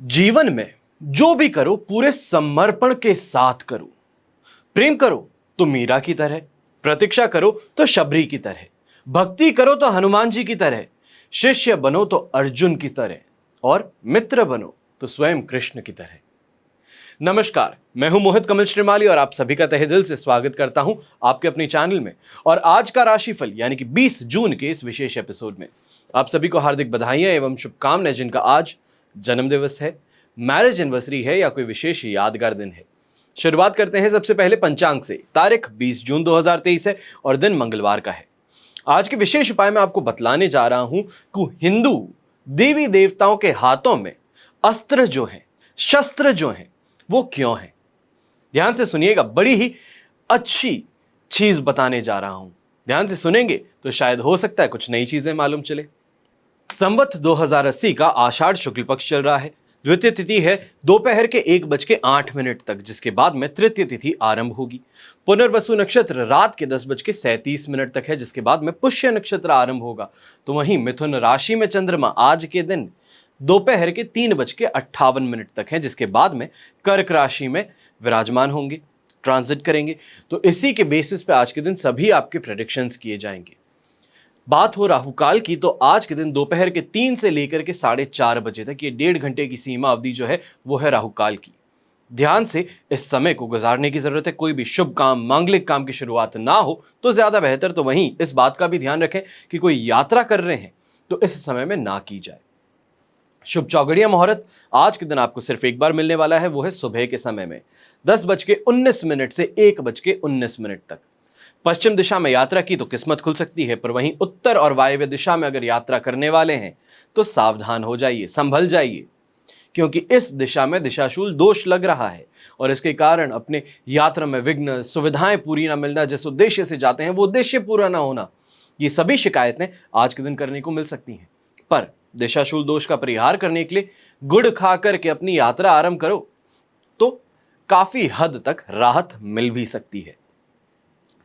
जीवन में जो भी करो पूरे समर्पण के साथ करो। प्रेम करो तो मीरा की तरह, प्रतीक्षा करो तो शबरी की तरह, भक्ति करो तो हनुमान जी की तरह, शिष्य बनो तो अर्जुन की तरह और मित्र बनो तो स्वयं कृष्ण की तरह। नमस्कार, मैं हूं मोहित कमल श्रीमाली और आप सभी का तहे दिल से स्वागत करता हूं आपके अपने चैनल में। और आज का राशिफल यानी कि 20 जून के इस विशेष एपिसोड में आप सभी को हार्दिक बधाइयां एवं शुभकामनाएं, जिनका आज जन्मदिवस है, मैरिज एनिवर्सरी है या कोई विशेष यादगार दिन है। शुरुआत करते हैं सबसे पहले पंचांग से। तारीख 20 जून 2023 है और दिन मंगलवार का है। आज के विशेष उपाय में आपको बतलाने जा रहा हूं कि हिंदू देवी देवताओं के हाथों में अस्त्र जो हैं, शस्त्र जो हैं, वो क्यों हैं। ध्यान से सुनिएगा, बड़ी ही अच्छी चीज बताने जा रहा हूं। ध्यान से सुनेंगे तो शायद हो सकता है कुछ नई चीजें मालूम चले। संवत 2080 का आषाढ़ शुक्ल पक्ष चल रहा है। द्वितीय तिथि है दोपहर के 1:08 तक, जिसके बाद में तृतीय तिथि आरंभ होगी। पुनर्वसु नक्षत्र रात के 10:37 तक है, जिसके बाद में पुष्य नक्षत्र आरंभ होगा। तो वहीं मिथुन राशि में चंद्रमा आज के दिन दोपहर के 3:58 तक है, जिसके बाद में कर्क राशि में विराजमान होंगे, ट्रांजिट करेंगे। तो इसी के बेसिस पे आज के दिन सभी आपके प्रेडिक्शंस किए जाएंगे। बात हो राहु काल की, तो आज के दिन दोपहर के 3 से लेकर के 4:30 बजे तक, ये 1.5 घंटे की सीमा अवधि जो है वो है राहु काल की। ध्यान से इस समय को गुजारने की जरूरत है। कोई भी शुभ काम, मांगलिक काम की शुरुआत ना हो तो ज्यादा बेहतर। तो वहीं इस बात का भी ध्यान रखें कि कोई यात्रा कर रहे हैं तो इस समय में ना की जाए। शुभ चौगड़िया मुहूर्त आज के दिन आपको सिर्फ एक बार मिलने वाला है, वो है सुबह के समय में 10:19 से 1:19 तक। पश्चिम दिशा में यात्रा की तो किस्मत खुल सकती है, पर वहीं उत्तर और वायव्य दिशा में अगर यात्रा करने वाले हैं तो सावधान हो जाइए, संभल जाइए, क्योंकि इस दिशा में दिशाशूल दोष लग रहा है और इसके कारण अपने यात्रा में विघ्न, सुविधाएं पूरी ना मिलना, जिस उद्देश्य से जाते हैं वो उद्देश्य पूरा ना होना, ये सभी शिकायतें आज के दिन करने को मिल सकती हैं। पर दिशाशूल दोष का परिहार करने के लिए गुड़ खा करके अपनी यात्रा आरंभ करो तो काफी हद तक राहत मिल भी सकती है।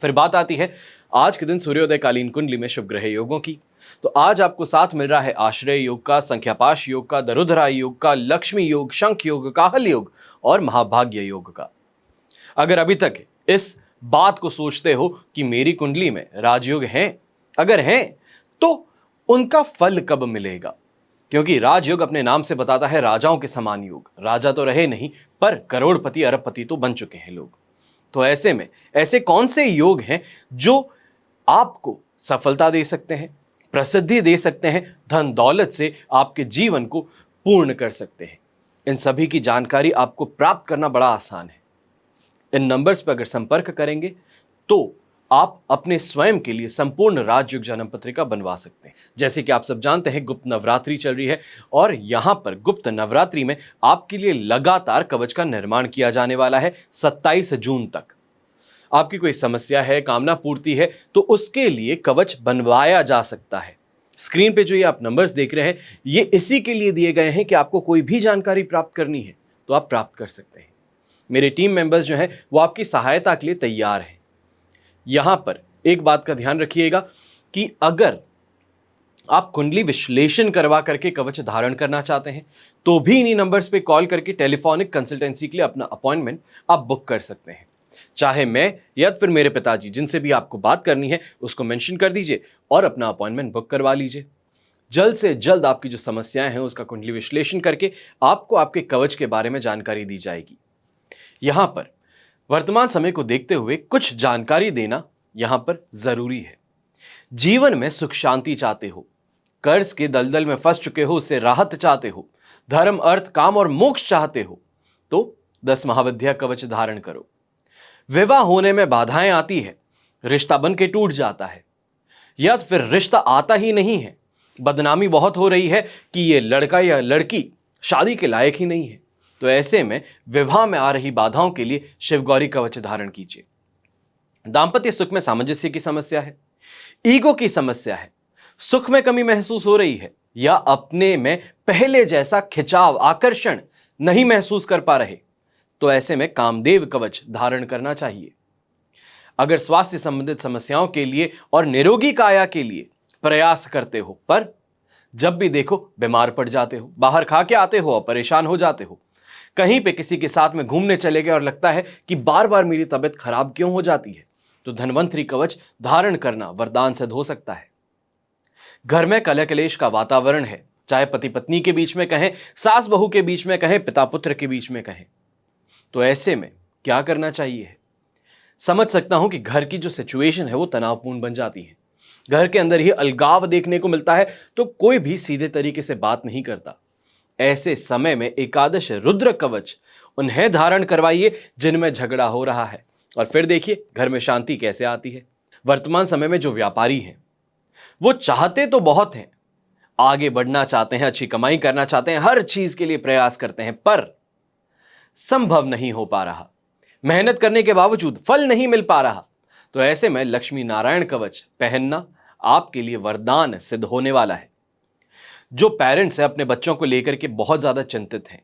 फिर बात आती है आज के दिन सूर्योदय कालीन कुंडली में शुभ ग्रह योगों की। तो आज आपको साथ मिल रहा है आश्रय योग का, संख्यापाश योग का, दरुधरा योग का, लक्ष्मी योग, शंख योग, काहल योग और महाभाग्य योग का। अगर अभी तक इस बात को सोचते हो कि मेरी कुंडली में राजयोग हैं, अगर हैं तो उनका फल कब मिलेगा, क्योंकि राजयोग अपने नाम से बताता है राजाओं के समान योग। राजा तो रहे नहीं, पर करोड़पति अरबपति तो बन चुके हैं लोग। तो ऐसे में ऐसे कौन से योग हैं जो आपको सफलता दे सकते हैं, प्रसिद्धि दे सकते हैं, धन दौलत से आपके जीवन को पूर्ण कर सकते हैं। इन सभी की जानकारी आपको प्राप्त करना बड़ा आसान है। इन नंबर्स पर अगर संपर्क करेंगे तो आप अपने स्वयं के लिए संपूर्ण राजयोग जन्म पत्रिका बनवा सकते हैं। जैसे कि आप सब जानते हैं, गुप्त नवरात्रि चल रही है और यहां पर गुप्त नवरात्रि में आपके लिए लगातार कवच का निर्माण किया जाने वाला है 27 जून तक। आपकी कोई समस्या है, कामना पूर्ति है, तो उसके लिए कवच बनवाया जा सकता है। स्क्रीन पे जो ये आप नंबर्स देख रहे हैं, ये इसी के लिए दिए गए हैं कि आपको कोई भी जानकारी प्राप्त करनी है तो आप प्राप्त कर सकते हैं। मेरे टीम मेंबर्स जो हैं वो आपकी सहायता के लिए तैयार हैं। यहां पर एक बात का ध्यान रखिएगा कि अगर आप कुंडली विश्लेषण करवा करके कवच धारण करना चाहते हैं तो भी इन्हीं नंबर्स पे कॉल करके टेलीफोनिक कंसल्टेंसी के लिए अपना अपॉइंटमेंट आप बुक कर सकते हैं। चाहे मैं या फिर मेरे पिताजी, जिनसे भी आपको बात करनी है उसको मेंशन कर दीजिए और अपना अपॉइंटमेंट बुक करवा लीजिए। जल्द से जल्द आपकी जो समस्याएं हैं उसका कुंडली विश्लेषण करके आपको आपके कवच के बारे में जानकारी दी जाएगी। यहां पर वर्तमान समय को देखते हुए कुछ जानकारी देना यहां पर जरूरी है। जीवन में सुख शांति चाहते हो, कर्ज के दलदल में फंस चुके हो, उससे राहत चाहते हो, धर्म, अर्थ, काम और मोक्ष चाहते हो तो 10 महाविद्या कवच धारण करो। विवाह होने में बाधाएं आती है, रिश्ता बन के टूट जाता है, या फिर रिश्ता आता ही नहीं है, बदनामी बहुत हो रही है कि ये लड़का या लड़की शादी के लायक ही नहीं है, तो ऐसे में विवाह में आ रही बाधाओं के लिए शिवगौरी कवच धारण कीजिए। दांपत्य सुख में सामंजस्य की समस्या है, ईगो की समस्या है, सुख में कमी महसूस हो रही है, या अपने में पहले जैसा खिंचाव, आकर्षण नहीं महसूस कर पा रहे, तो ऐसे में कामदेव कवच धारण करना चाहिए। अगर स्वास्थ्य संबंधित समस्याओं के लिए और निरोगी काया के लिए प्रयास करते हो पर जब भी देखो बीमार पड़ जाते हो, बाहर खा के आते हो और परेशान हो जाते हो, कहीं पे किसी के साथ में घूमने चले गए और लगता है कि बार बार मेरी तबीयत खराब क्यों हो जाती है, तो धन्वंतरी कवच धारण करना वरदान सिद्ध हो सकता है। घर में कलह कलेश का वातावरण है, चाहे पति पत्नी के बीच में कहें, सास बहू के बीच में कहें, पिता पुत्र के बीच में कहें, तो ऐसे में क्या करना चाहिए? समझ सकता हूं कि घर की जो सिचुएशन है वो तनावपूर्ण बन जाती है, घर के अंदर ही अलगाव देखने को मिलता है, तो कोई भी सीधे तरीके से बात नहीं करता। ऐसे समय में एकादश रुद्र कवच उन्हें धारण करवाइए जिनमें झगड़ा हो रहा है, और फिर देखिए घर में शांति कैसे आती है। वर्तमान समय में जो व्यापारी हैं वो चाहते तो बहुत हैं, आगे बढ़ना चाहते हैं, अच्छी कमाई करना चाहते हैं, हर चीज के लिए प्रयास करते हैं, पर संभव नहीं हो पा रहा, मेहनत करने के बावजूद फल नहीं मिल पा रहा। तो ऐसे में लक्ष्मी नारायण कवच पहनना आपके लिए वरदान सिद्ध होने वाला है। जो पेरेंट्स हैं अपने बच्चों को लेकर के बहुत ज्यादा चिंतित हैं,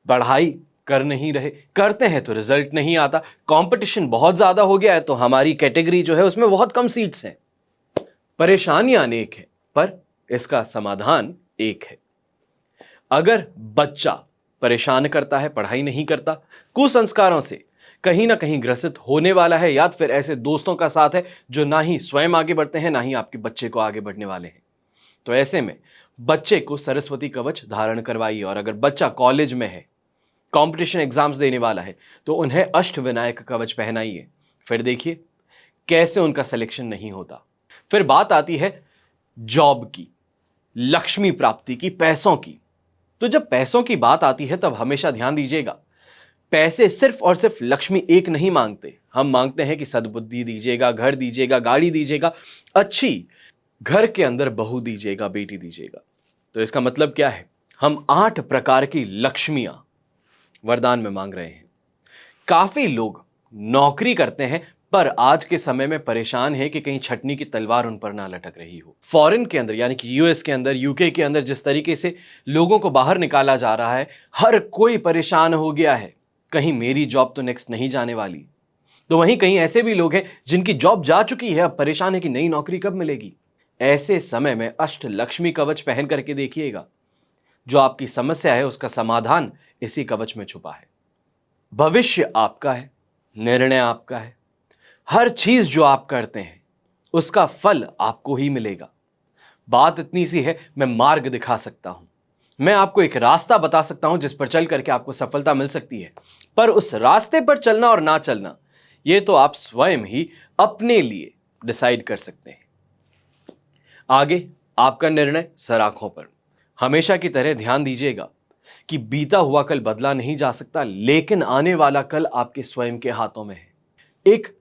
पढ़ाई कर नहीं रहे, करते हैं तो रिजल्ट नहीं आता, कंपटीशन बहुत ज्यादा हो गया है, तो हमारी कैटेगरी जो है उसमें बहुत कम सीट्स हैं, परेशानियां अनेक है, पर इसका समाधान एक है। अगर बच्चा परेशान करता है, पढ़ाई नहीं करता, कुसंस्कारों से कहीं ना कहीं ग्रसित होने वाला है, या फिर ऐसे दोस्तों का साथ है जो ना ही स्वयं आगे बढ़ते हैं, ना ही आपके बच्चे को आगे बढ़ने वाले हैं, तो ऐसे में बच्चे को सरस्वती कवच धारण करवाइए। और अगर बच्चा कॉलेज में है, कंपटीशन एग्जाम्स देने वाला है, तो उन्हें अष्टविनायक कवच पहनाइए। फिर देखिए कैसे उनका सिलेक्शन नहीं होता। फिर बात आती है जॉब की, लक्ष्मी प्राप्ति की, पैसों की। तो जब पैसों की बात आती है तब हमेशा ध्यान दीजिएगा, पैसे सिर्फ और सिर्फ लक्ष्मी एक नहीं मांगते। हम मांगते हैं कि सद्बुद्धि दीजिएगा, घर दीजिएगा, गाड़ी दीजिएगा, अच्छी घर के अंदर बहू दीजिएगा, बेटी दीजिएगा। तो इसका मतलब क्या है? हम 8 प्रकार की लक्ष्मियां वरदान में मांग रहे हैं। काफी लोग नौकरी करते हैं पर आज के समय में परेशान है कि कहीं छटनी की तलवार उन पर ना लटक रही हो। फॉरेन के अंदर यानी कि यूएस के अंदर, यूके के अंदर जिस तरीके से लोगों को बाहर निकाला जा रहा है, हर कोई परेशान हो गया है, कहीं मेरी जॉब तो नेक्स्ट नहीं जाने वाली। तो वहीं कहीं ऐसे भी लोग हैं जिनकी जॉब जा चुकी है, अब परेशान है कि नई नौकरी कब मिलेगी। ऐसे समय में अष्ट लक्ष्मी कवच पहन करके देखिएगा, जो आपकी समस्या है उसका समाधान इसी कवच में छुपा है। भविष्य आपका है, निर्णय आपका है, हर चीज जो आप करते हैं उसका फल आपको ही मिलेगा। बात इतनी सी है, मैं मार्ग दिखा सकता हूं, मैं आपको एक रास्ता बता सकता हूं जिस पर चल करके आपको सफलता मिल सकती है, पर उस रास्ते पर चलना और ना चलना ये तो आप स्वयं ही अपने लिए डिसाइड कर सकते हैं। आगे आपका निर्णय सर आंखों पर। हमेशा की तरह ध्यान दीजिएगा कि बीता हुआ कल बदला नहीं जा सकता, लेकिन आने वाला कल आपके स्वयं के हाथों में है। एक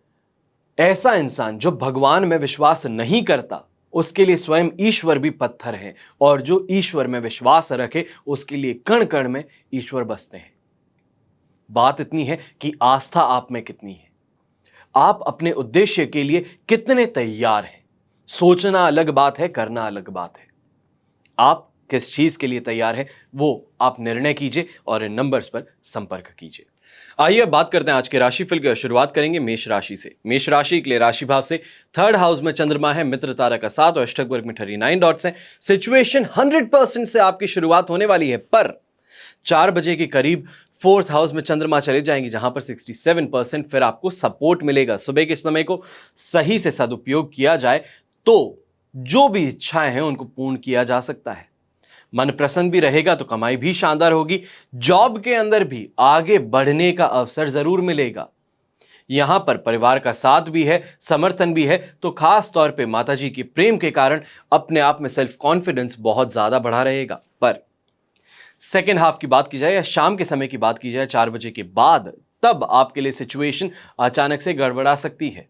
ऐसा इंसान जो भगवान में विश्वास नहीं करता, उसके लिए स्वयं ईश्वर भी पत्थर है, और जो ईश्वर में विश्वास रखे उसके लिए कण कण में ईश्वर बसते हैं। बात इतनी है कि आस्था आप में कितनी है, आप अपने उद्देश्य के लिए कितने तैयार हैं। सोचना अलग बात है, करना अलग बात है। आप किस चीज के लिए तैयार हैं वो आप निर्णय कीजिए और इन नंबर्स पर संपर्क कीजिए। आइए बात करते हैं आज के राशिफल की, और शुरुआत करेंगे मेष राशि से। मेष राशि के लिए राशि भाव से 3rd हाउस में चंद्रमा है, मित्र तारा का 7 और अष्टक वर्ग में 39 डॉट्स हैं। सिचुएशन 100% से आपकी शुरुआत होने वाली है, पर 4 बजे के करीब 4th हाउस में चंद्रमा चले जाएंगे, जहां पर 67% फिर आपको सपोर्ट मिलेगा। सुबह के समय को सही से सदुपयोग किया जाए तो जो भी इच्छाएं हैं उनको पूर्ण किया जा सकता है। मन प्रसन्न भी रहेगा तो कमाई भी शानदार होगी। जॉब के अंदर भी आगे बढ़ने का अवसर जरूर मिलेगा। यहां पर परिवार का साथ भी है, समर्थन भी है, तो खास तौर पे माताजी के प्रेम के कारण अपने आप में सेल्फ कॉन्फिडेंस बहुत ज्यादा बढ़ा रहेगा। पर सेकेंड हाफ की बात की जाए या शाम के समय की बात की जाए 4 बजे के बाद, तब आपके लिए सिचुएशन अचानक से गड़बड़ा सकती है।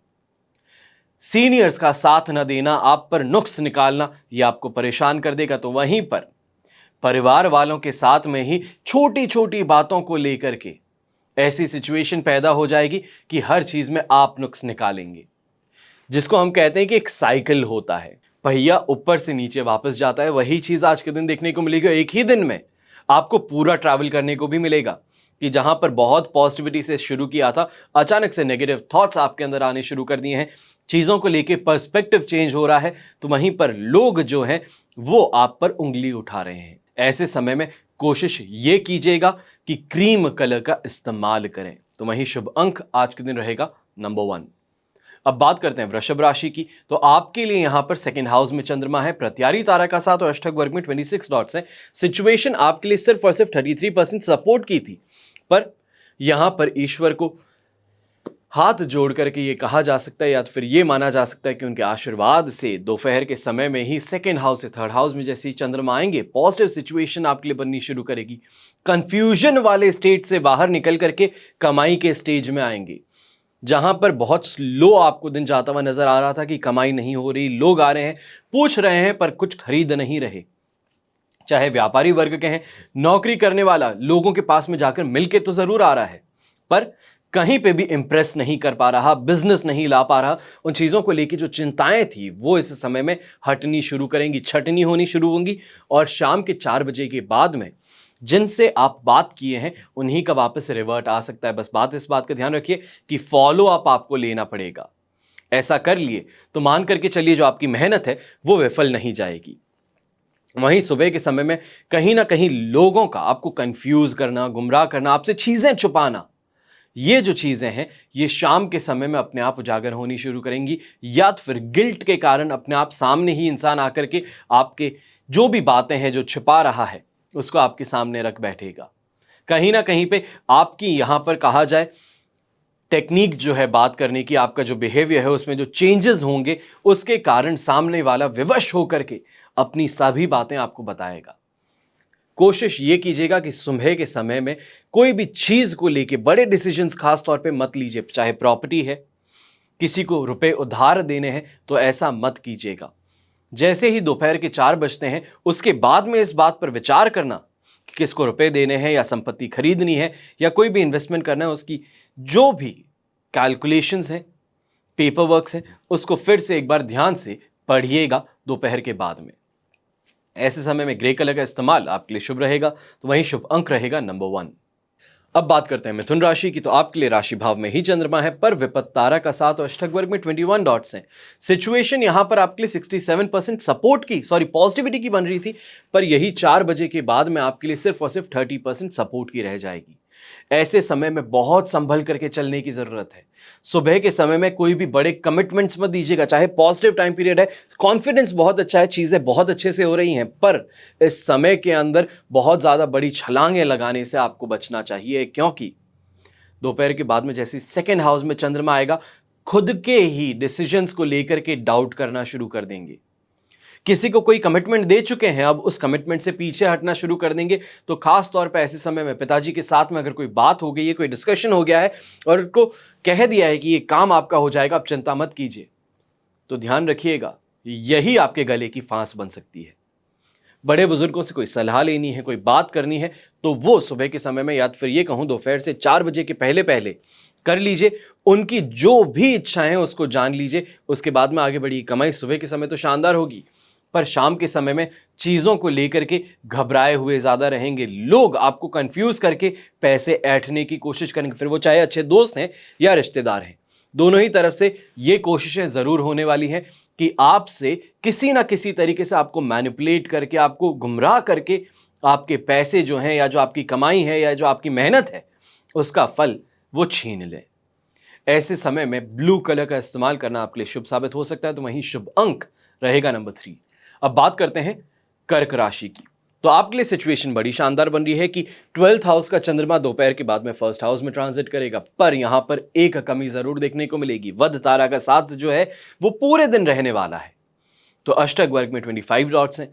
सीनियर्स का साथ न देना, आप पर नुक्स निकालना, यह आपको परेशान कर देगा। तो वहीं पर परिवार वालों के साथ में ही छोटी छोटी बातों को लेकर के ऐसी सिचुएशन पैदा हो जाएगी कि हर चीज में आप नुक्स निकालेंगे, जिसको हम कहते हैं कि एक साइकिल होता है, पहिया ऊपर से नीचे वापस जाता है। वही चीज आज के दिन देखने को मिलेगी। एक ही दिन में आपको पूरा ट्रैवल करने को भी मिलेगा कि जहां पर बहुत पॉजिटिविटी से शुरू किया था, अचानक से नेगेटिव थॉट्स आपके अंदर आने शुरू कर दिए हैं, चीजों को लेके पर्सपेक्टिव चेंज हो रहा है। तो वहीं पर लोग जो हैं वो आप पर उंगली उठा रहे हैं। ऐसे समय में कोशिश ये कीजिएगा कि क्रीम कलर का इस्तेमाल करें। तो वहीं शुभ अंक आज के दिन रहेगा नंबर 1। अब बात करते हैं वृषभ राशि की। तो आपके लिए यहां पर सेकंड हाउस में चंद्रमा है, प्रत्यारी तारा का साथ और अष्टक वर्ग में 26 डॉट्स हैं। सिचुएशन आपके लिए सिर्फ और सिर्फ 33% सपोर्ट की थी, पर यहां पर ईश्वर को हाथ जोड़ करके ये कहा जा सकता है या तो फिर ये माना जा सकता है कि उनके आशीर्वाद से दोपहर के समय में ही सेकेंड हाउस से थर्ड हाउस में जैसे ही चंद्रमा आएंगे, पॉजिटिव सिचुएशन आपके लिए बननी शुरू करेगी। कंफ्यूजन वाले स्टेट से बाहर निकल करके कमाई के स्टेज में आएंगे। जहां पर बहुत स्लो आपको दिन जाता हुआ नजर आ रहा था कि कमाई नहीं हो रही, लोग आ रहे हैं, पूछ रहे हैं पर कुछ खरीद नहीं रहे, चाहे व्यापारी वर्ग के हैं, नौकरी करने वाला लोगों के पास में जाकर मिलके तो जरूर आ रहा है, पर कहीं पे भी इंप्रेस नहीं कर पा रहा, बिजनेस नहीं ला पा रहा। उन चीजों को लेकर जो चिंताएं थी वो इस समय में हटनी शुरू करेंगी, छटनी होनी शुरू होंगी। और शाम के 4 बजे के बाद में जिनसे आप बात किए हैं उन्हीं का वापस रिवर्ट आ सकता है। बस इस बात का ध्यान रखिए कि फॉलो अप आपको लेना पड़ेगा। ऐसा कर लिए तो मान करके चलिए जो आपकी मेहनत है वो विफल नहीं जाएगी। वहीं सुबह के समय में कहीं ना कहीं लोगों का आपको कंफ्यूज करना, गुमराह करना, आपसे चीजें छुपाना, ये जो चीजें हैं ये शाम के समय में अपने आप उजागर होनी शुरू करेंगी। या तो फिर गिल्ट के कारण अपने आप सामने ही इंसान आकर के आपके जो भी बातें हैं जो छिपा रहा है उसको आपके सामने रख बैठेगा। कहीं ना कहीं पे आपकी यहां पर कहा जाए टेक्निक जो है बात करने की, आपका जो बिहेवियर है उसमें जो चेंजेस होंगे उसके कारण सामने वाला विवश होकर के अपनी सभी बातें आपको बताएगा। कोशिश ये कीजिएगा कि सुबह के समय में कोई भी चीज को लेके बड़े डिसीजंस खास तौर पे मत लीजिए। चाहे प्रॉपर्टी है, किसी को रुपए उधार देने हैं तो ऐसा मत कीजिएगा। जैसे ही दोपहर के 4 बजते हैं उसके बाद में इस बात पर विचार करना कि किसको रुपए देने हैं या संपत्ति खरीदनी है या कोई भी इन्वेस्टमेंट करना है, उसकी जो भी कैलकुलेशंस हैं, पेपर वर्क्स हैं, उसको फिर से एक बार ध्यान से पढ़िएगा दोपहर के बाद में। ऐसे समय में ग्रे कलर का इस्तेमाल आपके लिए शुभ रहेगा। तो वहीं शुभ अंक रहेगा नंबर 1। अब बात करते हैं मिथुन राशि की। तो आपके लिए राशि भाव में ही चंद्रमा है, पर विपत्त तारा का साथ और अष्टक वर्ग में 21 डॉट्स हैं। सिचुएशन यहां पर आपके लिए 67% सपोर्ट की, सॉरी पॉजिटिविटी की बन रही थी, पर यही 4 बजे के बाद में आपके लिए सिर्फ और सिर्फ 30% सपोर्ट की रह जाएगी। ऐसे समय में बहुत संभल करके चलने की जरूरत है। सुबह के समय में कोई भी बड़े कमिटमेंट्स मत दीजिएगा। चाहे पॉजिटिव टाइम पीरियड है, कॉन्फिडेंस बहुत अच्छा है, चीजें बहुत अच्छे से हो रही हैं, पर इस समय के अंदर बहुत ज्यादा बड़ी छलांगें लगाने से आपको बचना चाहिए, क्योंकि दोपहर के बाद में जैसे सेकेंड हाउस में चंद्रमा आएगा, खुद के ही डिसीजंस को लेकर के डाउट करना शुरू कर देंगे। किसी को कोई कमिटमेंट दे चुके हैं, अब उस कमिटमेंट से पीछे हटना शुरू कर देंगे। तो खास तौर पे ऐसे समय में पिताजी के साथ में अगर कोई बात हो गई है, कोई डिस्कशन हो गया है और उनको कह दिया है कि ये काम आपका हो जाएगा, आप चिंता मत कीजिए, तो ध्यान रखिएगा यही आपके गले की फांस बन सकती है। बड़े बुजुर्गों से कोई सलाह लेनी है, कोई बात करनी है, तो वो सुबह के समय में या फिर ये कहूं दोपहर से 4 बजे के पहले पहले कर लीजिए। उनकी जो भी इच्छाएं हैं उसको जान लीजिए, उसके बाद में आगे बढ़ी। कमाई सुबह के समय तो शानदार होगी, पर शाम के समय में चीजों को लेकर के घबराए हुए ज्यादा रहेंगे। लोग आपको कंफ्यूज करके पैसे ऐंठने की कोशिश करेंगे, फिर वो चाहे अच्छे दोस्त हैं या रिश्तेदार हैं। दोनों ही तरफ से ये कोशिशें जरूर होने वाली हैं कि आपसे किसी ना किसी तरीके से आपको मैनिपुलेट करके, आपको गुमराह करके आपके पैसे जो हैं या जो आपकी कमाई है या जो आपकी मेहनत है उसका फल वो छीन ले। ऐसे समय में ब्लू कलर का इस्तेमाल करना आपके लिए शुभ साबित हो सकता है। तो वहीं शुभ अंक रहेगा नंबर 3। अब बात करते हैं कर्क राशि की। तो आपके लिए सिचुएशन बड़ी शानदार बन रही है कि 12th हाउस का चंद्रमा दोपहर के बाद में फर्स्ट हाउस में ट्रांजिट करेगा, पर यहां पर एक कमी जरूर देखने को मिलेगी। वध तारा का साथ जो है वो पूरे दिन रहने वाला है। तो अष्टक वर्ग में 25 डॉट्स हैं।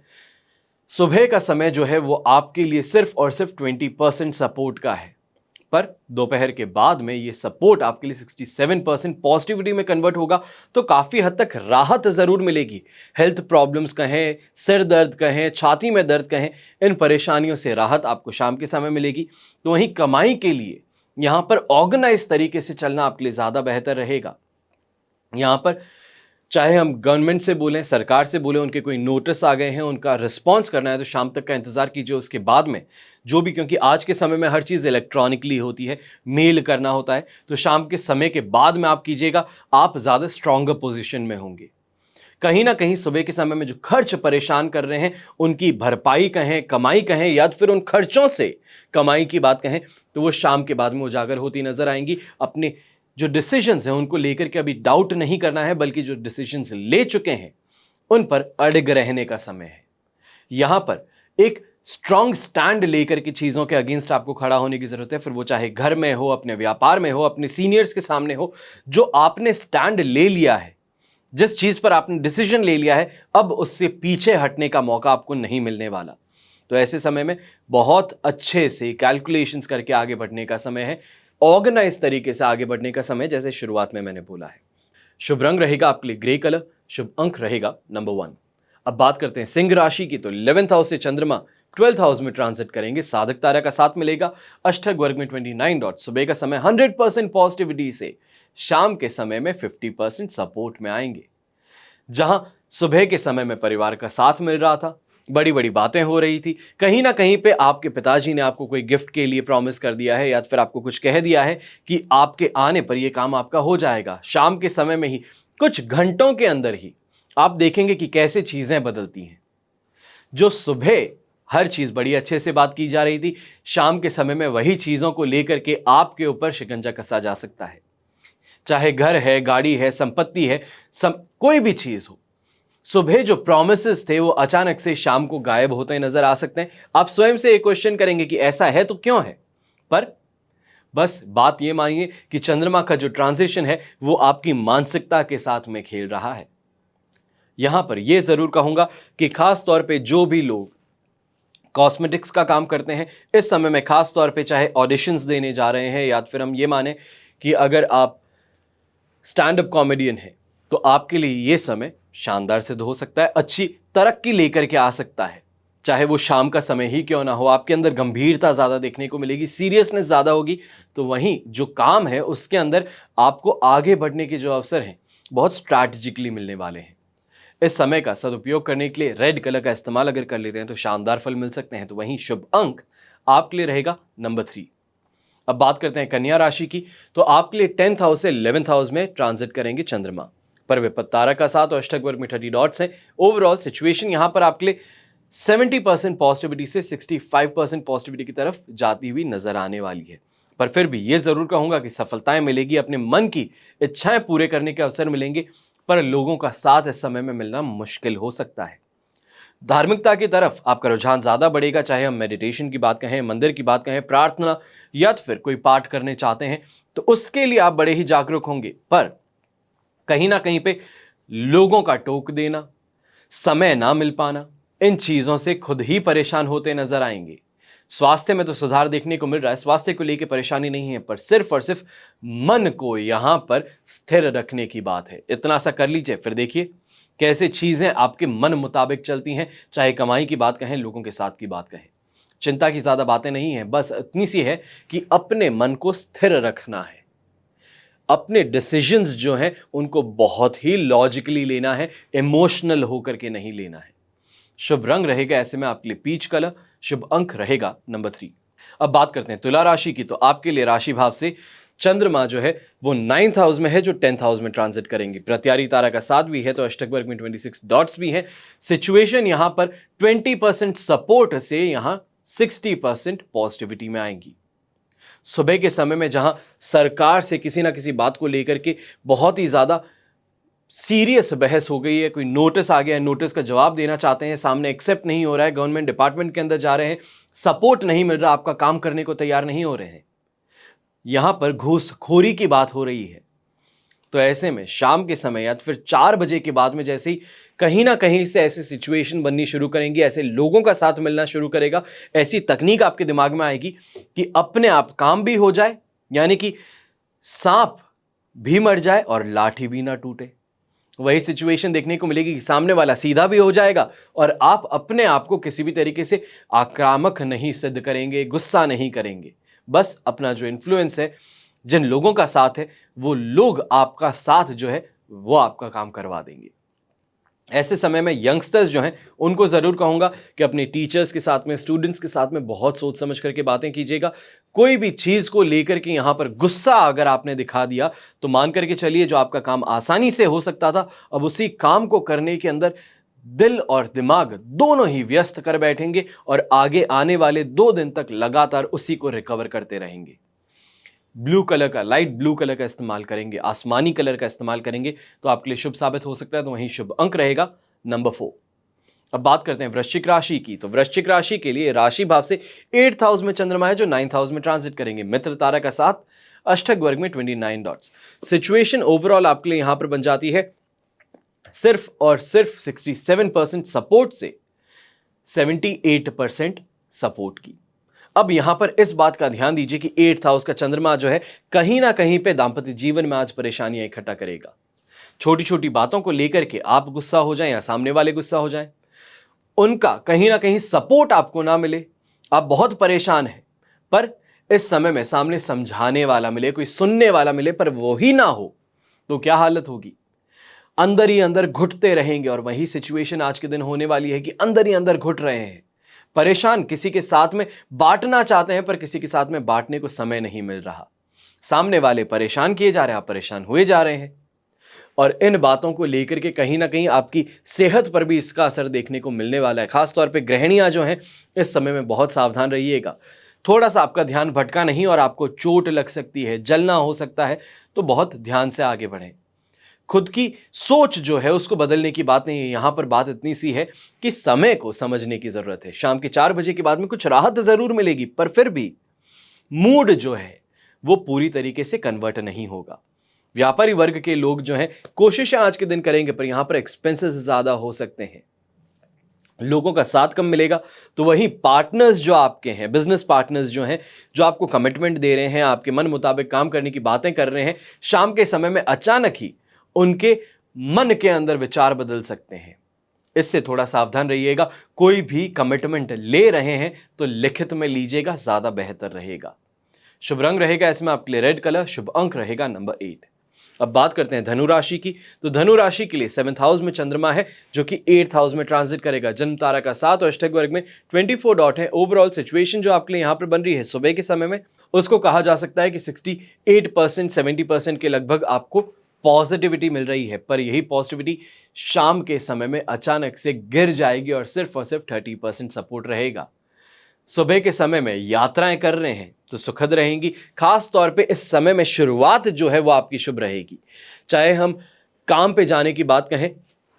सुबह का समय जो है वो आपके लिए सिर्फ और सिर्फ 20% सपोर्ट का है, पर दोपहर के बाद में ये सपोर्ट आपके लिए 67% पॉजिटिविटी में कन्वर्ट होगा। तो काफी हद तक राहत जरूर मिलेगी। हेल्थ प्रॉब्लम्स कहें, सिर दर्द कहें, छाती में दर्द कहें, इन परेशानियों से राहत आपको शाम के समय मिलेगी। तो वहीं कमाई के लिए यहां पर ऑर्गेनाइज तरीके से चलना आपके लिए ज्यादा बेहतर रहेगा। यहां पर चाहे हम गवर्नमेंट से बोलें, सरकार से बोलें, उनके कोई नोटिस आ गए हैं, उनका रिस्पांस करना है, तो शाम तक का इंतजार कीजिए। उसके बाद में जो भी, क्योंकि आज के समय में हर चीज़ इलेक्ट्रॉनिकली होती है, मेल करना होता है, तो शाम के समय के बाद में आप कीजिएगा, आप ज़्यादा स्ट्रॉन्गर पोजीशन में होंगे। कहीं ना कहीं सुबह के समय में जो खर्च परेशान कर रहे हैं उनकी भरपाई कहें, कमाई कहें, या फिर उन खर्चों से कमाई की बात कहें, तो वो शाम के बाद में उजागर होती नजर आएंगी। अपने जो डिसीजंस हैं उनको लेकर के अभी डाउट नहीं करना है, बल्कि जो डिसीजंस ले चुके हैं उन पर अड़ग रहने का समय है। यहां पर एक स्ट्रांग स्टैंड लेकर के चीजों के अगेंस्ट आपको खड़ा होने की जरूरत है, फिर वो चाहे घर में हो, अपने व्यापार में हो, अपने सीनियर्स के सामने हो। जो आपने स्टैंड ले लिया है, जिस चीज पर आपने डिसीजन ले लिया है, अब उससे पीछे हटने का मौका आपको नहीं मिलने वाला। तो ऐसे समय में बहुत अच्छे से कैलकुलेशंस करके आगे बढ़ने का समय है, ऑर्गेनाइज तरीके से आगे बढ़ने का समय, जैसे शुरुआत में मैंने बोला है। शुभ रंग रहेगा आपके लिए ग्रे कलर, शुभ अंक रहेगा नंबर 1। अब बात करते हैं सिंह राशि की, तो 11th हाउस से चंद्रमा 12th हाउस में ट्रांजिट करेंगे, साधक तारा का साथ मिलेगा, अष्टक वर्ग में 29 डॉट, सुबह का समय 100% पॉजिटिविटी से शाम के समय में 50% सपोर्ट में आएंगे। जहां सुबह के समय में परिवार का साथ मिल रहा था, बड़ी बड़ी बातें हो रही थी, कहीं ना कहीं पे आपके पिताजी ने आपको कोई गिफ्ट के लिए प्रॉमिस कर दिया है, या फिर आपको कुछ कह दिया है कि आपके आने पर यह काम आपका हो जाएगा। शाम के समय में ही, कुछ घंटों के अंदर ही आप देखेंगे कि कैसे चीजें बदलती हैं। जो सुबह हर चीज बड़ी अच्छे से बात की जा रही थी, शाम के समय में वही चीजों को लेकर के आपके ऊपर शिकंजा कसा जा सकता है। चाहे घर है, गाड़ी है, संपत्ति है, कोई भी चीज हो, सुबह जो प्रॉमिसेस थे वो अचानक से शाम को गायब होते नजर आ सकते हैं। आप स्वयं से एक क्वेश्चन करेंगे कि ऐसा है तो क्यों है, पर बस बात ये मानिए कि चंद्रमा का जो ट्रांजिशन है वो आपकी मानसिकता के साथ में खेल रहा है। यहां पर यह जरूर कहूंगा कि खास तौर पे जो भी लोग कॉस्मेटिक्स का काम करते हैं, इस समय में खास तौर पे चाहे ऑडिशंस देने जा रहे हैं, या फिर हम ये माने कि अगर आप स्टैंड अप कॉमेडियन हैं, तो आपके लिए यह समय शानदार सिद्ध हो सकता है, अच्छी तरक्की लेकर के आ सकता है। चाहे वो शाम का समय ही क्यों ना हो, आपके अंदर गंभीरता ज्यादा देखने को मिलेगी, सीरियसनेस ज्यादा होगी। तो वहीं जो काम है उसके अंदर आपको आगे बढ़ने के जो अवसर हैं बहुत स्ट्रैटेजिकली मिलने वाले हैं। इस समय का सदुपयोग करने के लिए रेड कलर का इस्तेमाल अगर कर लेते हैं तो शानदार फल मिल सकते हैं। तो वहीं शुभ अंक आपके लिए रहेगा नंबर 3। अब बात करते हैं कन्या राशि की, तो आपके लिए 10th हाउस से 11th हाउस में ट्रांजिट करेंगे चंद्रमा, पर विपत्त तारा का साथ और अष्टक वर्ग में 30 डॉट्स हैं। ओवरऑल सिचुएशन यहां पर आपके लिए 70% पॉजिटिविटी से 65% पॉजिटिविटी की तरफ जाती हुई नजर आने वाली है। पर फिर भी यह जरूर कहूंगा कि सफलताएं मिलेगी, अपने मन की इच्छाएं पूरे करने के अवसर मिलेंगे, पर लोगों का साथ इस समय में मिलना मुश्किल हो सकता है। धार्मिकता की तरफ आपका रुझान ज्यादा बढ़ेगा, चाहे हम मेडिटेशन की बात कहें, मंदिर की बात कहें, प्रार्थना, या फिर कोई पाठ करने चाहते हैं तो उसके लिए आप बड़े ही जागरूक होंगे। पर कहीं ना कहीं पे लोगों का टोक देना, समय ना मिल पाना, इन चीजों से खुद ही परेशान होते नजर आएंगे। स्वास्थ्य में तो सुधार देखने को मिल रहा है, स्वास्थ्य को लेकर परेशानी नहीं है, पर सिर्फ और सिर्फ मन को यहां पर स्थिर रखने की बात है। इतना सा कर लीजिए, फिर देखिए कैसे चीजें आपके मन मुताबिक चलती हैं। चाहे कमाई की बात कहें, लोगों के साथ की बात कहें, चिंता की ज्यादा बातें नहीं है, बस इतनी सी है कि अपने मन को स्थिर रखना है। अपने डिसीजंस जो हैं उनको बहुत ही लॉजिकली लेना है, इमोशनल होकर के नहीं लेना है। शुभ रंग रहेगा ऐसे में आपके लिए पीच कलर, शुभ अंक रहेगा नंबर 3। अब बात करते हैं तुला राशि की, तो आपके लिए राशि भाव से चंद्रमा जो है वो 9th हाउस में है, जो 10th हाउस में ट्रांजिट करेंगे। प्रत्यारी तारा का साथ भी है, तो अष्टक वर्ग में 26 डॉट्स भी हैं। सिचुएशन यहां पर 20% सपोर्ट से यहां 60% पॉजिटिविटी में आएंगी। सुबह के समय में जहां सरकार से किसी ना किसी बात को लेकर के बहुत ही ज्यादा सीरियस बहस हो गई है, कोई नोटिस आ गया है, नोटिस का जवाब देना चाहते हैं, सामने एक्सेप्ट नहीं हो रहा है, गवर्नमेंट डिपार्टमेंट के अंदर जा रहे हैं, सपोर्ट नहीं मिल रहा, आपका काम करने को तैयार नहीं हो रहे हैं, यहां पर घूसखोरी की बात हो रही है। तो ऐसे में शाम के समय या तो फिर 4 बजे के बाद में जैसे ही कहीं ना कहीं से ऐसी सिचुएशन बननी शुरू करेंगी, ऐसे लोगों का साथ मिलना शुरू करेगा, ऐसी तकनीक आपके दिमाग में आएगी कि अपने आप काम भी हो जाए, यानी कि सांप भी मर जाए और लाठी भी ना टूटे। वही सिचुएशन देखने को मिलेगी कि सामने वाला सीधा भी हो जाएगा और आप अपने आप को किसी भी तरीके से आक्रामक नहीं सिद्ध करेंगे, गुस्सा नहीं करेंगे। बस अपना जो इन्फ्लुएंस है, जिन लोगों का साथ है, वो लोग आपका साथ जो है वो आपका काम करवा देंगे। ऐसे समय में यंगस्टर्स जो हैं उनको ज़रूर कहूँगा कि अपने टीचर्स के साथ में, स्टूडेंट्स के साथ में बहुत सोच समझ करके बातें कीजिएगा। कोई भी चीज़ को लेकर के यहाँ पर गुस्सा अगर आपने दिखा दिया तो मान करके चलिए जो आपका काम आसानी से हो सकता था, अब उसी काम को करने के अंदर दिल और दिमाग दोनों ही व्यस्त कर बैठेंगे और आगे आने वाले 2 दिन तक लगातार उसी को रिकवर करते रहेंगे। ब्लू कलर का, लाइट ब्लू कलर का इस्तेमाल करेंगे, आसमानी कलर का इस्तेमाल करेंगे तो आपके लिए शुभ साबित हो सकता है। तो वहीं शुभ अंक रहेगा नंबर 4। अब बात करते हैं वृश्चिक राशि की। तो वृश्चिक राशि के लिए राशि भाव से 8th हाउस में चंद्रमा है जो 9th हाउस में ट्रांजिट करेंगे। मित्र तारा का साथ, अष्टक वर्ग में 29 डॉट्स। सिचुएशन ओवरऑल आपके लिए यहां पर बन जाती है सिर्फ और सिर्फ 67% सपोर्ट से 78% सपोर्ट की। अब यहां पर इस बात का ध्यान दीजिए कि 8th हाउस का चंद्रमा जो है कहीं ना कहीं पे दांपत्य जीवन में आज परेशानियां इकट्ठा करेगा। छोटी छोटी बातों को लेकर के आप गुस्सा हो जाएं या सामने वाले गुस्सा हो जाएं, उनका कहीं ना कहीं सपोर्ट आपको ना मिले, आप बहुत परेशान हैं, पर इस समय में सामने समझाने वाला मिले, कोई सुनने वाला मिले, पर वो ही ना हो तो क्या हालत होगी। अंदर ही अंदर घुटते रहेंगे और वही सिचुएशन आज के दिन होने वाली है कि अंदर ही अंदर घुट रहे हैं, परेशान, किसी के साथ में बांटना चाहते हैं पर किसी के साथ में बांटने को समय नहीं मिल रहा। सामने वाले परेशान किए जा रहे हैं, आप परेशान हुए जा रहे हैं और इन बातों को लेकर के कहीं ना कहीं आपकी सेहत पर भी इसका असर देखने को मिलने वाला है। खासतौर पे गृहिणियां जो हैं इस समय में बहुत सावधान रहिएगा। थोड़ा सा आपका ध्यान भटका नहीं और आपको चोट लग सकती है, जलना हो सकता है, तो बहुत ध्यान से आगे बढ़ें। खुद की सोच जो है उसको बदलने की बात नहीं है, यहां पर बात इतनी सी है कि समय को समझने की जरूरत है। शाम के 4 बजे के बाद में कुछ राहत जरूर मिलेगी, पर फिर भी मूड जो है वो पूरी तरीके से कन्वर्ट नहीं होगा। व्यापारी वर्ग के लोग जो हैं कोशिशें आज के दिन करेंगे, पर यहां पर एक्सपेंसेस ज्यादा हो सकते हैं, लोगों का साथ कम मिलेगा। तो वही पार्टनर्स जो आपके हैं, बिजनेस पार्टनर्स जो हैं, जो आपको कमिटमेंट दे रहे हैं, आपके मन मुताबिक काम करने की बातें कर रहे हैं, शाम के समय में अचानक ही उनके मन के अंदर विचार बदल सकते हैं। इससे थोड़ा सावधान रहिएगा। कोई भी कमिटमेंट ले रहे हैं तो लिखित में लीजिएगा, ज्यादा बेहतर रहेगा। शुभ रंग रहेगा इसमें आपके लिए रेड कलर, शुभ अंक रहेगा नंबर 8। अब बात करते हैं धनु राशि की। तो धनु राशि के लिए 7th हाउस में चंद्रमा है जो कि 8th हाउस में ट्रांजिट करेगा। जन्म तारा का 7 और अष्टक वर्ग में 24 डॉट है। ओवरऑल सिचुएशन जो आपके लिए यहां पर बन रही है सुबह के समय में, उसको कहा जा सकता है कि 68% 70% के लगभग आपको पॉजिटिविटी मिल रही है, पर यही पॉजिटिविटी शाम के समय में अचानक से गिर जाएगी और सिर्फ 30% सपोर्ट रहेगा। सुबह के समय में यात्राएं कर रहे हैं तो सुखद रहेंगी। खास तौर पे इस समय में शुरुआत जो है वो आपकी शुभ रहेगी। चाहे हम काम पे जाने की बात कहें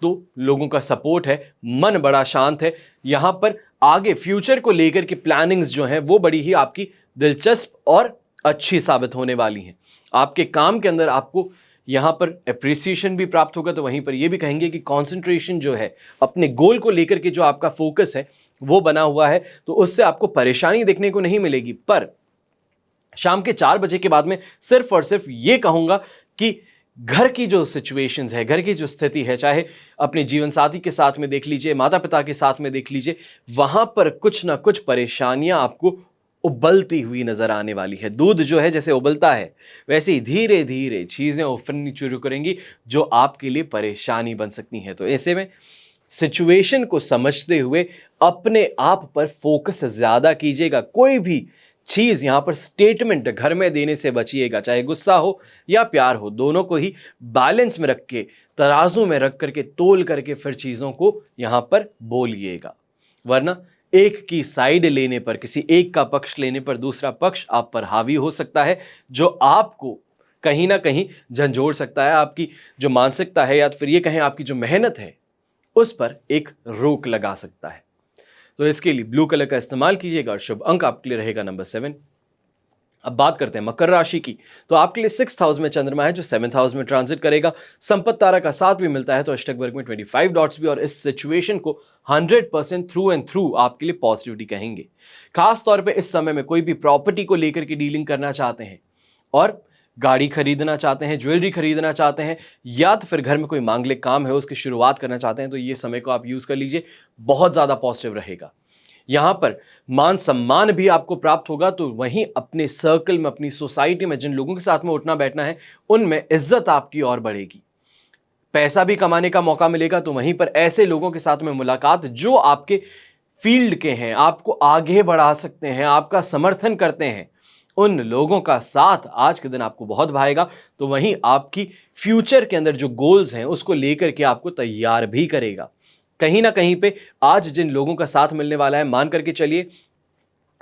तो लोगों का सपोर्ट है, मन बड़ा शांत है। यहां पर आगे फ्यूचर को लेकर के प्लानिंग्स जो हैं वो बड़ी ही आपकी दिलचस्प और अच्छी साबित होने वाली हैं। आपके काम के अंदर आपको यहां पर एप्रिसिएशन भी प्राप्त होगा, तो वहीं पर यह भी कहेंगे कि कंसंट्रेशन जो है, अपने गोल को लेकर के जो आपका फोकस है वो बना हुआ है, तो उससे आपको परेशानी देखने को नहीं मिलेगी। पर शाम के 4 बजे के बाद में सिर्फ और सिर्फ ये कहूंगा कि घर की जो सिचुएशंस है, घर की जो स्थिति है, चाहे अपने जीवन साथी के साथ में देख लीजिए, माता पिता के साथ में देख लीजिए, वहां पर कुछ ना कुछ परेशानियां आपको उबलती हुई नजर आने वाली है। दूध जो है जैसे उबलता है, वैसे ही धीरे धीरे चीजें उफरनी शुरू करेंगी जो आपके लिए परेशानी बन सकती हैं। तो ऐसे में सिचुएशन को समझते हुए अपने आप पर फोकस ज्यादा कीजिएगा। कोई भी चीज यहां पर स्टेटमेंट घर में देने से बचिएगा, चाहे गुस्सा हो या प्यार हो, दोनों को ही बैलेंस में रख के, तराजू में रख करके, तोल करके फिर चीजों को यहां पर बोलिएगा। वरना एक की साइड लेने पर, किसी एक का पक्ष लेने पर दूसरा पक्ष आप पर हावी हो सकता है, जो आपको कहीं ना कहीं झंझोड़ सकता है। आपकी जो मानसिकता है या फिर ये कहें आपकी जो मेहनत है उस पर एक रोक लगा सकता है। तो इसके लिए ब्लू कलर का इस्तेमाल कीजिएगा और शुभ अंक आपके लिए रहेगा नंबर 7। अब बात करते हैं मकर राशि की। तो आपके लिए 6th हाउस में चंद्रमा है जो 7th हाउस में ट्रांजिट करेगा। संपत्ति तारा का साथ भी मिलता है तो अष्टक वर्ग में 25 डॉट्स भी, और इस सिचुएशन को 100% थ्रू एंड थ्रू आपके लिए पॉजिटिविटी कहेंगे। खास तौर पे इस समय में कोई भी प्रॉपर्टी को लेकर के डीलिंग करना चाहते हैं और गाड़ी खरीदना चाहते हैं, ज्वेलरी खरीदना चाहते हैं, या तो फिर घर में कोई मांगलिक काम है उसकी शुरुआत करना चाहते हैं, तो ये समय को आप यूज कर लीजिए, बहुत ज्यादा पॉजिटिव रहेगा। यहां पर मान सम्मान भी आपको प्राप्त होगा, तो वहीं अपने सर्कल में, अपनी सोसाइटी में जिन लोगों के साथ में उठना बैठना है उनमें इज्जत आपकी और बढ़ेगी। पैसा भी कमाने का मौका मिलेगा, तो वहीं पर ऐसे लोगों के साथ में मुलाकात जो आपके फील्ड के हैं, आपको आगे बढ़ा सकते हैं, आपका समर्थन करते हैं, उन लोगों का साथ आज के दिन आपको बहुत भाएगा। तो वहीं आपकी फ्यूचर के अंदर जो गोल्स हैं उसको लेकर के आपको तैयार भी करेगा। कहीं ना कहीं पे आज जिन लोगों का साथ मिलने वाला है, मान करके चलिए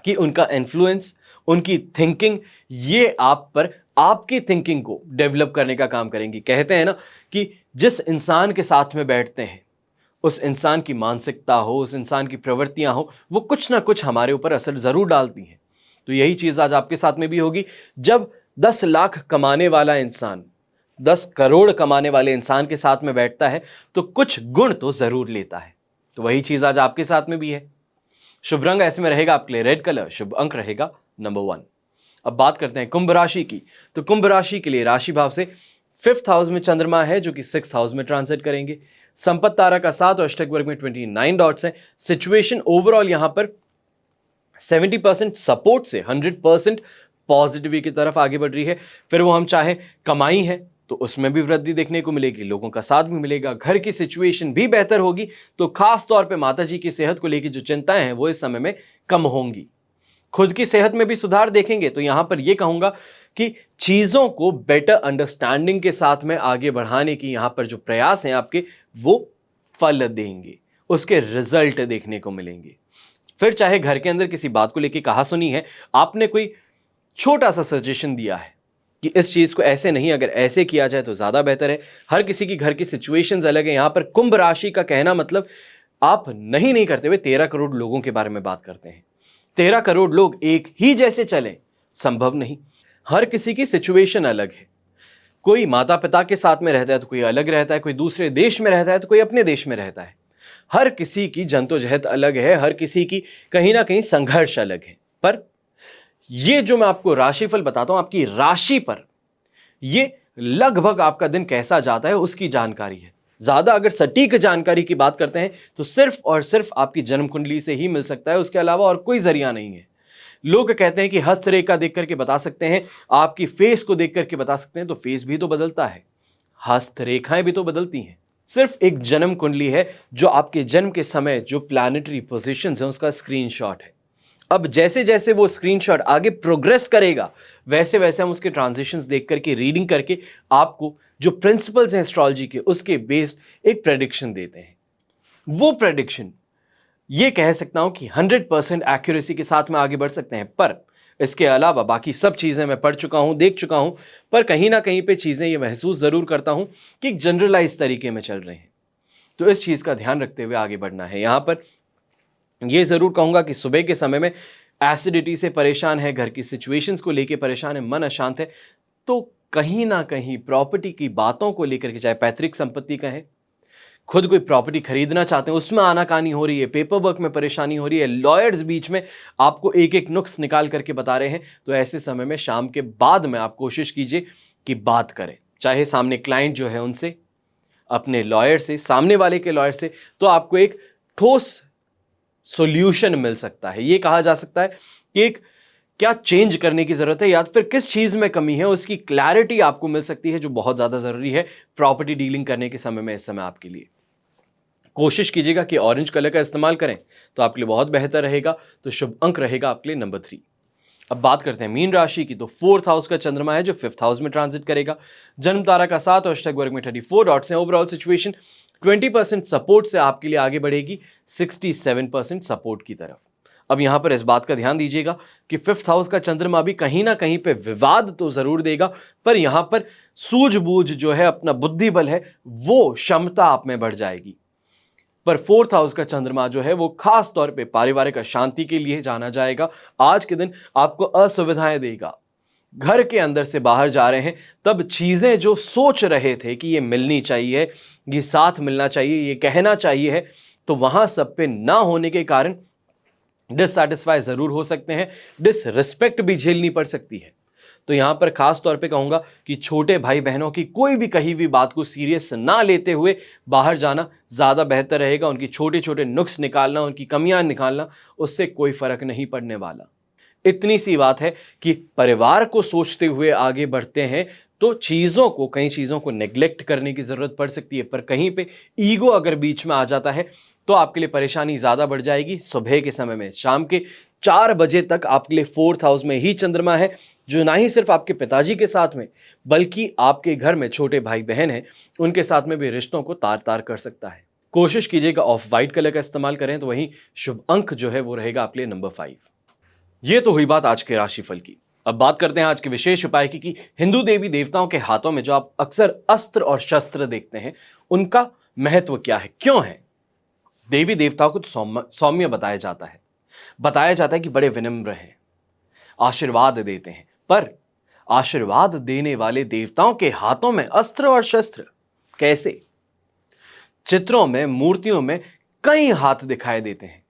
कि उनका इन्फ्लुएंस, उनकी थिंकिंग, ये आप पर आपकी थिंकिंग को डेवलप करने का काम करेंगी। कहते हैं ना कि जिस इंसान के साथ में बैठते हैं उस इंसान की मानसिकता हो, उस इंसान की प्रवृत्तियां हो, वो कुछ ना कुछ हमारे ऊपर असर जरूर डालती हैं। तो यही चीज आज आपके साथ में भी होगी। जब 10 लाख कमाने वाला इंसान 10 करोड़ कमाने वाले इंसान के साथ में बैठता है तो कुछ गुण तो जरूर लेता है। तो वही चीज आज आपके साथ में भी है। शुभ रंग ऐसे में रहेगा आपके लिए रेड कलर, शुभ अंक रहेगा नंबर 1। अब बात करते हैं कुंभ राशि की। तो कुंभ राशि के लिए राशि भाव से 5th हाउस में चंद्रमा है जो कि 6th हाउस में ट्रांजिट करेंगे। संपत्ति तारा का 7 और अष्टक वर्ग में 29 डॉट्स हैं। सिचुएशन ओवरऑल यहां पर 70% सपोर्ट से 100% पॉजिटिविटी की तरफ आगे बढ़ रही है। फिर वो हम चाहे कमाई है तो उसमें भी वृद्धि देखने को मिलेगी, लोगों का साथ भी मिलेगा, घर की सिचुएशन भी बेहतर होगी। तो खास तौर पे माताजी की सेहत को लेकर जो चिंताएं हैं वो इस समय में कम होंगी। खुद की सेहत में भी सुधार देखेंगे तो यहां पर यह कहूंगा कि चीजों को बेटर अंडरस्टैंडिंग के साथ में आगे बढ़ाने की यहां पर जो प्रयास हैं आपके, वो फल देंगे, उसके रिजल्ट देखने को मिलेंगे। फिर चाहे घर के अंदर किसी बात को लेकर कहा सुनी है, आपने कोई छोटा सा सजेशन दिया है कि इस चीज को ऐसे नहीं, अगर ऐसे किया जाए तो ज्यादा बेहतर है। हर किसी की घर की सिचुएशंस अलग है। यहां पर कुंभ राशि का कहना मतलब आप नहीं करते हुए 13 करोड़ लोगों के बारे में बात करते हैं। 13 करोड़ लोग एक ही जैसे चले, संभव नहीं। हर किसी की सिचुएशन अलग है। कोई माता पिता के साथ में रहता है तो कोई अलग रहता है, कोई दूसरे देश में रहता है तो कोई अपने देश में रहता है। हर किसी की जद्दोजहद अलग है, हर किसी की कहीं ना कहीं संघर्ष अलग है। पर ये जो मैं आपको राशिफल बताता हूं, आपकी राशि पर ये लगभग आपका दिन कैसा जाता है उसकी जानकारी है। ज्यादा अगर सटीक जानकारी की बात करते हैं तो सिर्फ और सिर्फ आपकी जन्म कुंडली से ही मिल सकता है, उसके अलावा और कोई जरिया नहीं है। लोग कहते हैं कि हस्तरेखा देख करके बता सकते हैं, आपकी फेस को देख करके बता सकते हैं, तो फेस भी तो बदलता है, हस्तरेखाएं भी तो बदलती हैं। सिर्फ एक जन्म कुंडली है जो आपके जन्म के समय जो प्लैनेटरी पोजीशंस हैं उसका स्क्रीनशॉट है। अब जैसे जैसे वो स्क्रीनशॉट आगे प्रोग्रेस करेगा वैसे वैसे हम उसके ट्रांजिशंस देख करके, रीडिंग करके आपको जो प्रिंसिपल्स हैं एस्ट्रोलॉजी के उसके बेस्ड एक प्रेडिक्शन देते हैं। वो प्रेडिक्शन ये कह सकता हूं कि 100% एक्यूरेसी के साथ में आगे बढ़ सकते हैं। पर इसके अलावा बाकी सब चीजें मैं पढ़ चुका हूं, देख चुका हूं, पर कहीं ना कहीं पे चीजें ये महसूस जरूर करता हूं कि एक जनरलाइज तरीके में चल रहे हैं। तो इस चीज का ध्यान रखते हुए आगे बढ़ना है। यहां पर यह जरूर कहूंगा कि सुबह के समय में एसिडिटी से परेशान है, घर की सिचुएशंस को लेकर परेशान है, मन अशांत है, तो कहीं ना कहीं प्रॉपर्टी की बातों को लेकर के, चाहे पैतृक संपत्ति का है, खुद कोई प्रॉपर्टी खरीदना चाहते हैं उसमें आनाकानी हो रही है, पेपर वर्क में परेशानी हो रही है, लॉयर्स बीच में आपको एक एक नुक्स निकाल करके बता रहे हैं, तो ऐसे समय में शाम के बाद में आप कोशिश कीजिए कि बात करें, चाहे सामने क्लाइंट जो है उनसे, अपने लॉयर से, सामने वाले के लॉयर से, तो आपको एक ठोस सॉल्यूशन मिल सकता है। यह कहा जा सकता है कि एक क्या चेंज करने की जरूरत है या फिर किस चीज में कमी है उसकी क्लैरिटी आपको मिल सकती है, जो बहुत ज्यादा जरूरी है प्रॉपर्टी डीलिंग करने के समय में। इस समय आपके लिए कोशिश कीजिएगा कि ऑरेंज कलर का इस्तेमाल करें तो आपके लिए बहुत बेहतर रहेगा। तो शुभ अंक रहेगा आपके लिए नंबर 3। अब बात करते हैं मीन राशि की। तो 4th हाउस का चंद्रमा है जो 5th हाउस में ट्रांजिट करेगा। जन्म तारा का 7 और अष्टक वर्ग में 34 डॉट्स हैं। ओवरऑल सिचुएशन 20% सपोर्ट से आपके लिए आगे बढ़ेगी 67% सपोर्ट की तरफ। अब यहां पर इस बात का ध्यान दीजिएगा कि 5th हाउस का चंद्रमा भी कहीं ना कहीं पे विवाद तो जरूर देगा, पर यहां पर सूझबूझ जो है, अपना बुद्धि बल है, वो क्षमता आप में बढ़ जाएगी। पर 4th हाउस का चंद्रमा जो है वो खास तौर पे पारिवारिक अशांति के लिए जाना जाएगा। आज के दिन आपको असुविधाएं देगा। घर के अंदर से बाहर जा रहे हैं तब चीजें जो सोच रहे थे कि ये मिलनी चाहिए, ये साथ मिलना चाहिए, ये कहना चाहिए है, तो वहां सब पे ना होने के कारण डिससैटिस्फाई जरूर हो सकते हैं, डिसरिस्पेक्ट भी झेलनी पड़ सकती है। तो यहां पर खास तौर पे कहूंगा कि छोटे भाई बहनों की कोई भी कही हुई बात को सीरियस ना लेते हुए बाहर जाना ज्यादा बेहतर रहेगा। उनकी छोटे छोटे नुक्स निकालना, उनकी कमियां निकालना, उससे कोई फर्क नहीं पड़ने वाला। इतनी सी बात है कि परिवार को सोचते हुए आगे बढ़ते हैं तो चीज़ों को, कई चीज़ों को नेग्लेक्ट करने की ज़रूरत पड़ सकती है, पर कहीं पे ईगो अगर बीच में आ जाता है तो आपके लिए परेशानी ज़्यादा बढ़ जाएगी। सुबह के समय में, शाम के 4 बजे तक आपके लिए 4th हाउस में ही चंद्रमा है, जो ना ही सिर्फ आपके पिताजी के साथ में, बल्कि आपके घर में छोटे भाई बहन हैं, उनके साथ में भी रिश्तों को तार तार कर सकता है। कोशिश कीजिएगा ऑफ वाइट कलर का इस्तेमाल करें, तो वहीं शुभ अंक जो है वो रहेगा आपके लिए नंबर 5। ये तो हुई बात आज के राशिफल की। अब बात करते हैं आज के विशेष उपाय की कि हिंदू देवी देवताओं के हाथों में जो आप अक्सर अस्त्र और शस्त्र देखते हैं, उनका महत्व क्या है, क्यों है। देवी देवताओं को तो सौम्य बताया जाता है कि बड़े विनम्र हैं, आशीर्वाद देते हैं, पर आशीर्वाद देने वाले देवताओं के हाथों में अस्त्र और शस्त्र कैसे। चित्रों में, मूर्तियों में कई हाथ दिखाई देते हैं।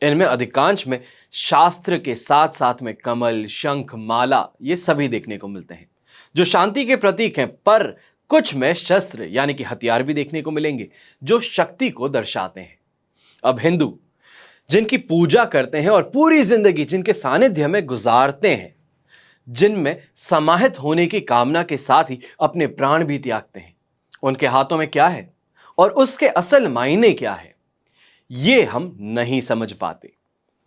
इनमें अधिकांश में शास्त्र के साथ साथ में कमल, शंख, माला, ये सभी देखने को मिलते हैं, जो शांति के प्रतीक हैं। पर कुछ में शस्त्र यानी कि हथियार भी देखने को मिलेंगे, जो शक्ति को दर्शाते हैं। अब हिंदू जिनकी पूजा करते हैं और पूरी जिंदगी जिनके सानिध्य में गुजारते हैं, जिनमें समाहित होने की कामना के साथ ही अपने प्राण भी त्यागते हैं, उनके हाथों में क्या है और उसके असल मायने क्या है, ये हम नहीं समझ पाते।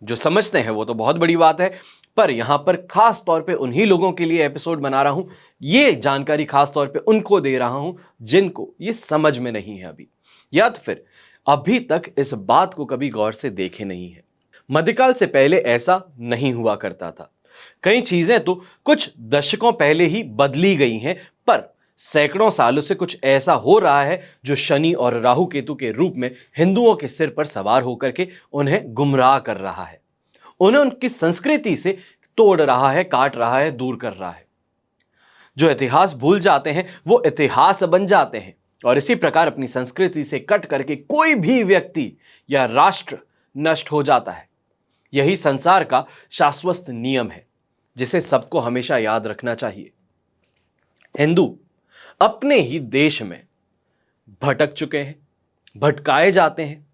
जो समझते हैं वो तो बहुत बड़ी बात है, पर यहां पर खास तौर पे उन्हीं लोगों के लिए एपिसोड बना रहा हूं, ये जानकारी खास तौर पे उनको दे रहा हूं जिनको ये समझ में नहीं है अभी, या तो फिर अभी तक इस बात को कभी गौर से देखे नहीं है। मध्यकाल से पहले ऐसा नहीं हुआ करता था। कई चीजें तो कुछ दशकों पहले ही बदली गई हैं, पर सैकड़ों सालों से कुछ ऐसा हो रहा है जो शनि और राहु केतु के रूप में हिंदुओं के सिर पर सवार होकर के उन्हें गुमराह कर रहा है, उन्हें उनकी संस्कृति से तोड़ रहा है, काट रहा है, दूर कर रहा है। जो इतिहास भूल जाते हैं वो इतिहास बन जाते हैं, और इसी प्रकार अपनी संस्कृति से कट करके कोई भी व्यक्ति या राष्ट्र नष्ट हो जाता है। यही संसार का शाश्वत नियम है, जिसे सबको हमेशा याद रखना चाहिए। हिंदू अपने ही देश में भटक चुके हैं, भटकाए जाते हैं।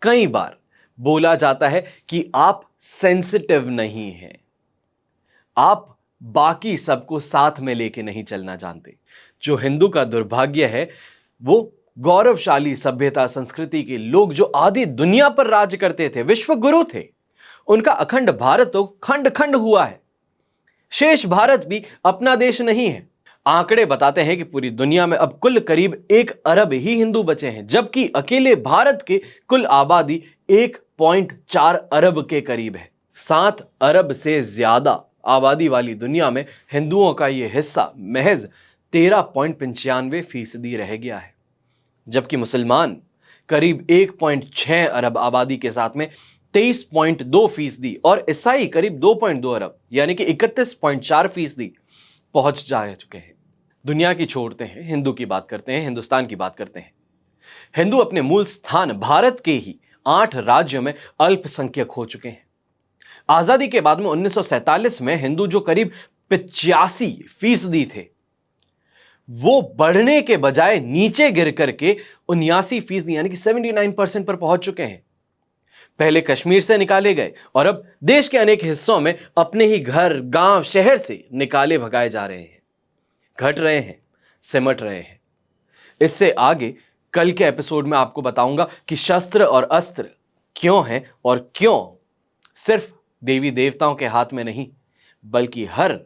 कई बार बोला जाता है कि आप सेंसिटिव नहीं हैं, आप बाकी सबको साथ में लेके नहीं चलना जानते। जो हिंदू का दुर्भाग्य है, वो गौरवशाली सभ्यता संस्कृति के लोग जो आधी दुनिया पर राज करते थे, विश्व गुरु थे, उनका अखंड भारत तो खंड खंड हुआ है। शेष भारत भी अपना देश नहीं है। आंकड़े बताते हैं कि पूरी दुनिया में अब कुल करीब 1 अरब ही हिंदू बचे हैं, जबकि अकेले भारत के कुल आबादी 1.4 अरब के करीब है। 7 अरब से ज्यादा आबादी वाली दुनिया में हिंदुओं का यह हिस्सा महज 13.95% रह गया है, जबकि मुसलमान करीब 1.6 अरब आबादी के साथ में 23.2% और ईसाई करीब 2.2 अरब यानी कि 31.4% पहुंच जा चुके हैं। दुनिया की छोड़ते हैं, हिंदू की बात करते हैं, हिंदुस्तान की बात करते हैं। हिंदू अपने मूल स्थान भारत के ही 8 राज्यों में अल्पसंख्यक हो चुके हैं। आजादी के बाद में 1947 में हिंदू जो करीब 85% थे, वो बढ़ने के बजाय नीचे गिर करके 79% यानी कि 79% पर पहुंच चुके हैं। पहले कश्मीर से निकाले गए और अब देश के अनेक हिस्सों में अपने ही घर, गांव, शहर से निकाले भगाए जा रहे हैं, घट रहे हैं, सिमट रहे हैं। इससे आगे कल के एपिसोड में आपको बताऊंगा कि शस्त्र और अस्त्र क्यों हैं और क्यों सिर्फ देवी देवताओं के हाथ में नहीं, बल्कि हर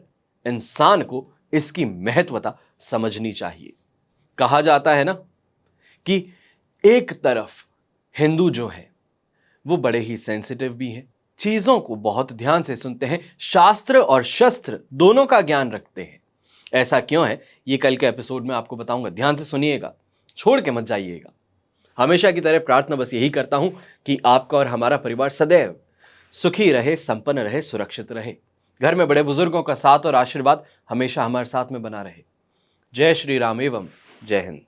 इंसान को इसकी महत्वता समझनी चाहिए। कहा जाता है ना कि एक तरफ हिंदू जो है वो बड़े ही सेंसिटिव भी हैं, चीजों को बहुत ध्यान से सुनते हैं, शास्त्र और शस्त्र दोनों का ज्ञान रखते हैं। ऐसा क्यों है ये कल के एपिसोड में आपको बताऊंगा। ध्यान से सुनिएगा, छोड़ के मत जाइएगा। हमेशा की तरह प्रार्थना बस यही करता हूं कि आपका और हमारा परिवार सदैव सुखी रहे, संपन्न रहे, सुरक्षित रहे। घर में बड़े बुजुर्गों का साथ और आशीर्वाद हमेशा हमारे साथ में बना रहे। जय श्री राम एवं जय हिंद।